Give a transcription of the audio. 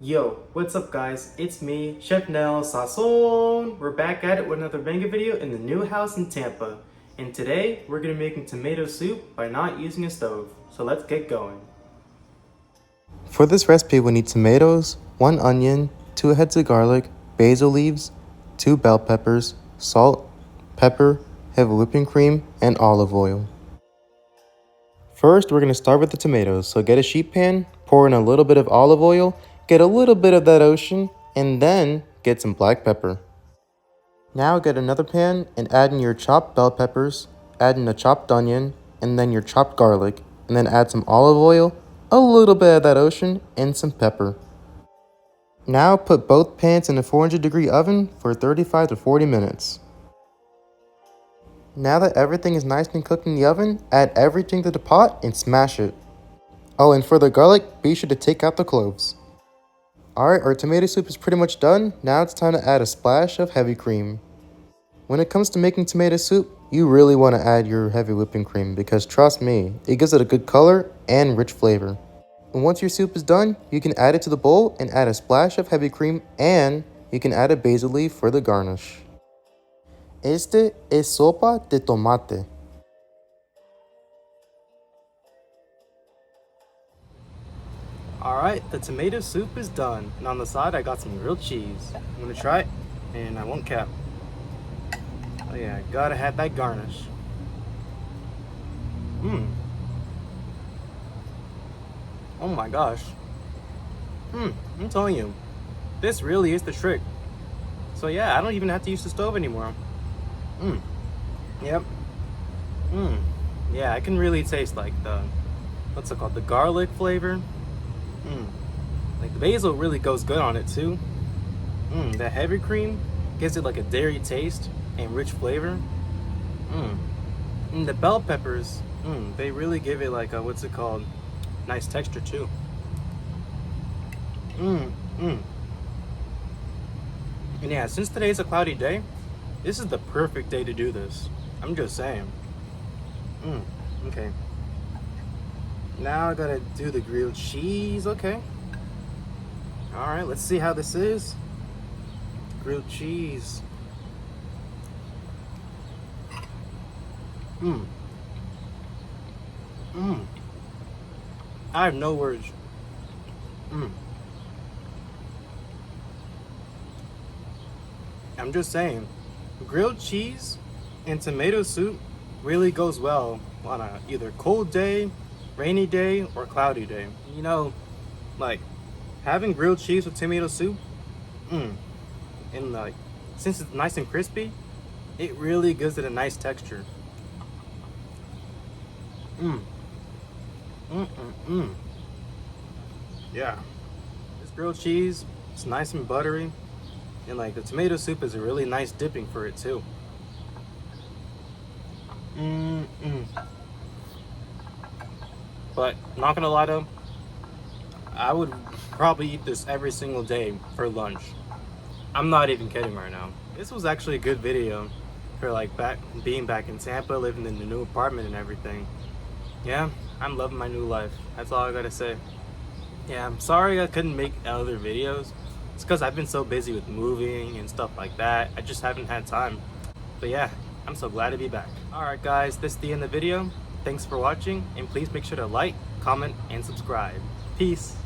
Yo, what's up guys? It's me, Chef Nell Sazon. We're back at it with another banger video in the new house in Tampa. And today, we're gonna be making tomato soup by not using a stove. So let's get going. For this recipe, we need tomatoes, 1 onion, 2 heads of garlic, basil leaves, 2 bell peppers, salt, pepper, heavy whipping cream, and olive oil. First, we're gonna start with the tomatoes. So get a sheet pan, pour in a little bit of olive oil, get a little bit of that ocean, and then get some black pepper. Now get another pan and add in your chopped bell peppers, add in a chopped onion, and then your chopped garlic, and then add some olive oil, a little bit of that ocean, and some pepper. Now put both pans in a 400-degree oven for 35 to 40 minutes. Now that everything is nice and cooked in the oven, add everything to the pot and smash it. Oh, and for the garlic, be sure to take out the cloves. Alright, our tomato soup is pretty much done. Now it's time to add a splash of heavy cream. When it comes to making tomato soup, you really want to add your heavy whipping cream because trust me, it gives it a good color and rich flavor. And once your soup is done, you can add it to the bowl and add a splash of heavy cream, and you can add a basil leaf for the garnish. Este es sopa de tomate. Alright, the tomato soup is done, and on the side I got some grilled cheese. I'm gonna try it, and I won't cap. Oh yeah, gotta have that garnish. Oh my gosh. I'm telling you, this really is the trick. So yeah, I don't even have to use the stove anymore. Yep. Yeah, I can really taste like the, what's it called, the garlic flavor. Like the basil really goes good on it too. That heavy cream gives it like a dairy taste and rich flavor. And the bell peppers, they really give it like a, what's it called, nice texture too. And yeah, since today's a cloudy day, this is the perfect day to do this. I'm just saying. Okay. Now I gotta do the grilled cheese, okay. Alright, let's see how this is. Grilled cheese. I have no words. I'm just saying, grilled cheese and tomato soup really goes well on a either cold day, rainy day, or cloudy day. You know, like having grilled cheese with tomato soup, and like since it's nice and crispy, it really gives it a nice texture. Yeah, this grilled cheese, it's nice and buttery, and like the tomato soup is a really nice dipping for it too. But not gonna lie though, I would probably eat this every single day for lunch. I'm not even kidding right now. This was actually a good video for like being back in Tampa, living in the new apartment and everything. Yeah, I'm loving my new life. That's all I gotta say. Yeah, I'm sorry I couldn't make other videos. It's because I've been so busy with moving and stuff like that. I just haven't had time. But yeah, I'm so glad to be back. Alright guys, this is the end of the video. Thanks for watching, and please make sure to like, comment, and subscribe. Peace.